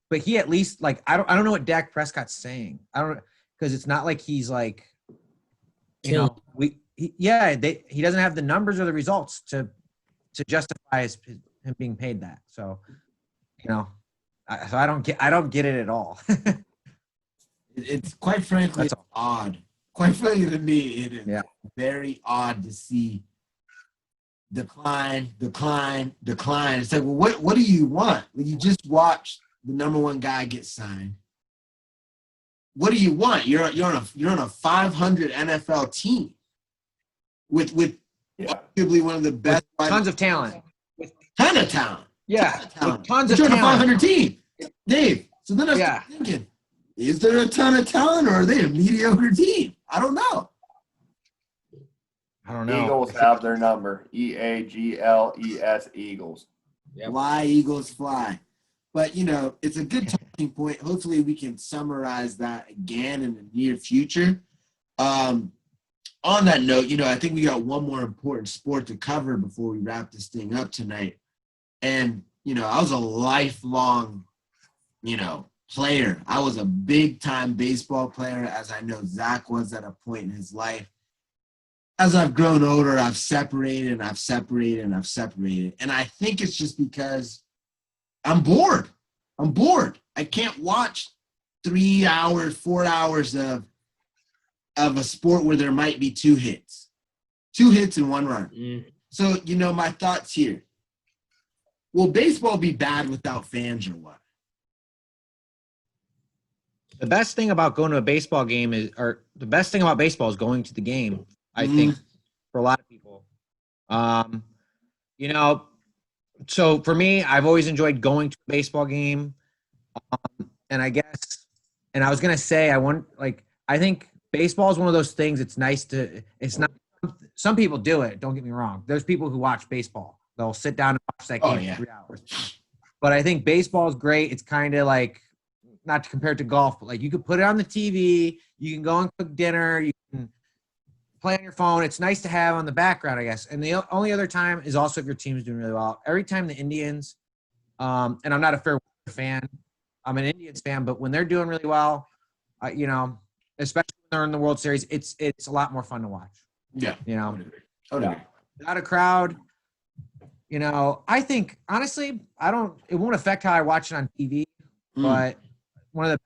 But he at least like I don't know what Dak Prescott's saying. I don't, because it's not like he's like, he doesn't have the numbers or the results to justify him being paid that. So, so I don't get it at all. It's quite frankly odd. Quite frankly to me, it is very odd to see decline. It's like, well, what do you want? Well, you just watched the number one guy get signed. What do you want? You're on a 500 NFL team with arguably one of the best, with tons of talent. Ton of talent. Yeah, tons of talent. You're on a 500 team, Dave. So then I started thinking, is there a ton of talent, or are they a mediocre team? I don't know. Eagles have their number. EAGLES, Eagles. Yep. Fly, Eagles, fly. But, it's a good talking point. Hopefully we can summarize that again in the near future. On that note, I think we got one more important sport to cover before we wrap this thing up tonight. And, I was a lifelong, player. I was a big-time baseball player, as I know Zach was at a point in his life. As I've grown older, I've separated. And I think it's just because I'm bored. I can't watch 3 hours, 4 hours of a sport where there might be 2 hits. 2 hits and 1 run. Mm. So, my thoughts here. Will baseball be bad without fans or what? The best thing about going to a baseball game is going to the game, I think, for a lot of people. So for me, I've always enjoyed going to a baseball game. And I was going to say, I think baseball is one of those things. It's not, some people do it. Don't get me wrong. There's people who watch baseball. They'll sit down and watch that game for 3 hours. But I think baseball is great. It's kind of like, not to compare it to golf, but like you could put it on the TV. You can go and cook dinner. You can play on your phone. It's nice to have on the background, I guess. And the only other time is also if your team's doing really well. Every time the Indians, and I'm not a fair fan, I'm an Indians fan, but when they're doing really well, especially when they're in the World Series, it's a lot more fun to watch. Yeah. Without a crowd, I think honestly, it won't affect how I watch it on TV, but one of the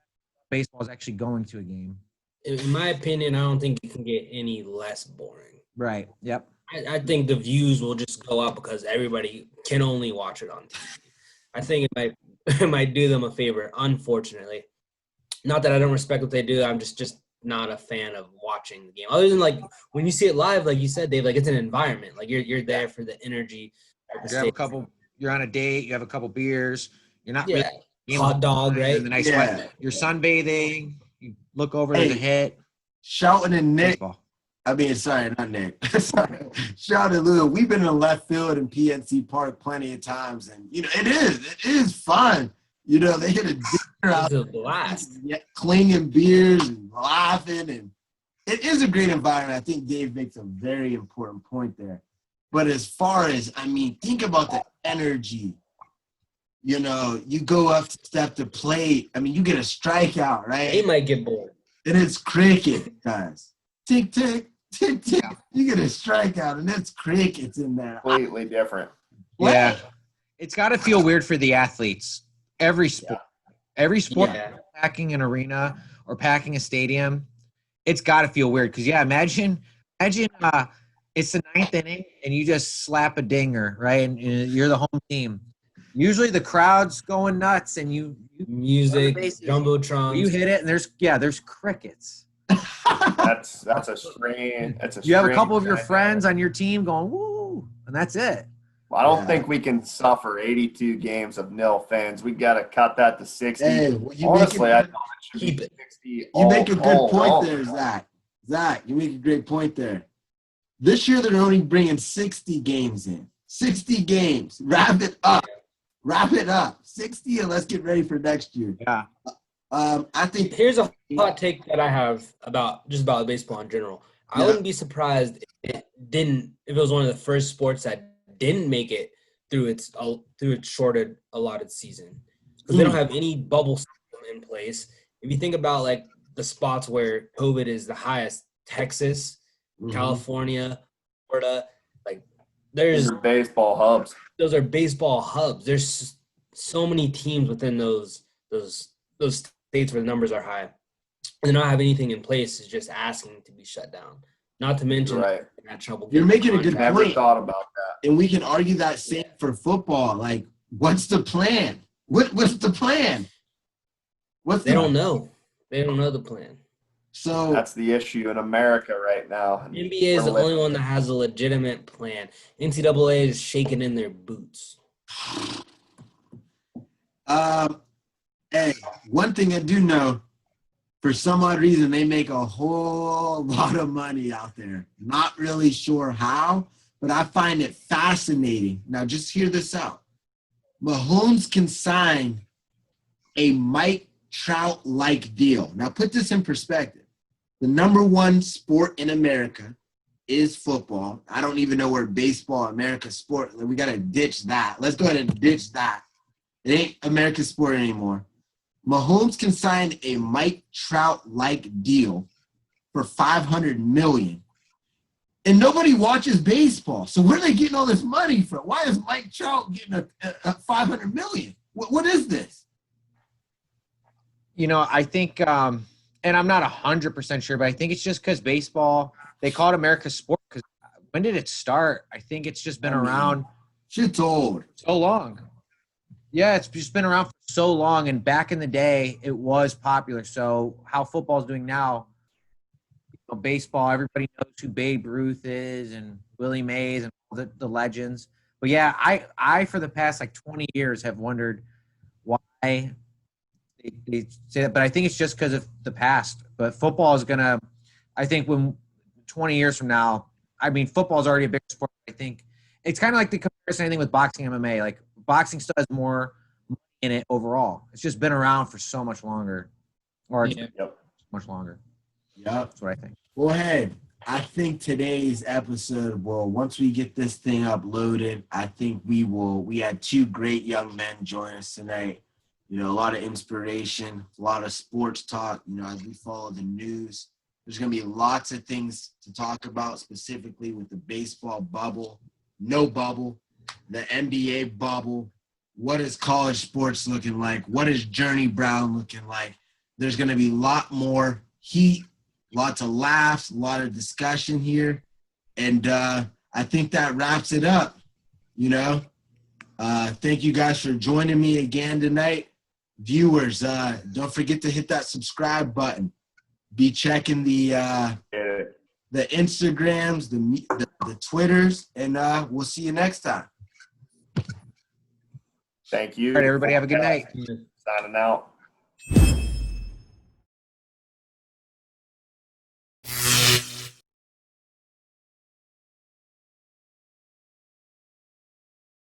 baseball is actually going to a game. In my opinion, I don't think it can get any less boring. Right. Yep. I think the views will just go up because everybody can only watch it on TV. I think it might do them a favor, unfortunately. Not that I don't respect what they do. I'm just not a fan of watching the game. Other than like when you see it live, like you said, Dave, like it's an environment. Like you're there for the energy. You're on a date. You have a couple beers. You're not really hot dog, right? The nice weather. You're sunbathing. You look over to the hit. Shelton and Nick. Baseball. I mean, sorry, not Nick. Sorry. Shout out Lou. We've been in left field in PNC Park plenty of times, and it is fun. They hit a dinner out there, blast, clinging beers and laughing, and it is a great environment. I think Dave makes a very important point there. But as far as, think about the energy. You go up to step the plate. You get a strikeout, right? He might get bored. And it's cricket, guys. Tick, tick, tick, tick. You get a strikeout, and it's crickets in there. Completely different. Yeah. It's got to feel weird for the athletes. Every sport. Packing an arena or packing a stadium, it's got to feel weird. Because, imagine it's the 9th inning, and you just slap a dinger, right? And you're the home team. Usually the crowd's going nuts, and you music, jumbotron. You hit it, and there's crickets. That's a strange. You have a couple of your friends on your team going woo, and that's it. I don't think we can suffer 82 games of nil fans. We got to cut that to 60. Hey, honestly, I thought it should be 60. You make a good point there, Zach. Zach, you make a great point there. This year they're only bringing 60 games in. 60 games. Wrap it up. 60, and let's get ready for next year. Yeah. I think here's a hot take that I have about baseball in general. I wouldn't be surprised if it was one of the first sports that didn't make it through its shorted allotted season, because they don't have any bubble system in place. If you think about like the spots where COVID is the highest, Texas, California, Florida, like those are baseball hubs. Those are baseball hubs. There's so many teams within those states where the numbers are high, and not have anything in place is just asking to be shut down. Not to mention trouble. You're making a good point. Never thought about that. And we can argue that same for football. Like, what's the plan? What's the plan? They don't know. They don't know the plan. So that's the issue in America right now. NBA is the only one that has a legitimate plan. NCAA is shaking in their boots. Hey, one thing I do know, for some odd reason, they make a whole lot of money out there. Not really sure how, but I find it fascinating. Now, just hear this out. Mahomes can sign a Mike Trout-like deal. Now, put this in perspective. The number one sport in America is football. I don't even know where baseball, America's sport. We got to ditch that. Let's go ahead and ditch that. It ain't America's sport anymore. Mahomes can sign a Mike Trout-like deal for $500 million. And nobody watches baseball. So where are they getting all this money from? Why is Mike Trout getting a $500 million? What is this? You know, I think, and I'm not 100% sure, but I think it's just because baseball, they call it America's sport. Because when did it start? I think it's just been around. Shit's old. So long. Yeah, it's just been around for so long, and back in the day, it was popular. So how football is doing now, baseball, everybody knows who Babe Ruth is and Willie Mays and all the legends. But yeah, I for the past like 20 years have wondered why they say that. But I think it's just because of the past. But football is going to, I think when 20 years from now, I mean, football is already a big sport. I think it's kind of like the comparison, I think, with boxing and MMA. Like, boxing still has more money in it overall. It's just been around for so much longer. Or much longer. Yep. That's what I think. Well, hey, I think today's episode, once we get this thing uploaded, I think we had two great young men join us tonight. You know, a lot of inspiration, a lot of sports talk, you know, as we follow the news. There's going to be lots of things to talk about, specifically with the baseball bubble, no bubble, the NBA bubble. What is college sports looking like? What is Journey Brown looking like? There's going to be a lot more heat, lots of laughs, a lot of discussion here. And I think that wraps it up, you know. Thank you guys for joining me again tonight. Viewers, don't forget to hit that subscribe button. Be checking the Instagrams, the Twitters, and we'll see you next time. Thank you. All right, everybody, have a good night. Signing out.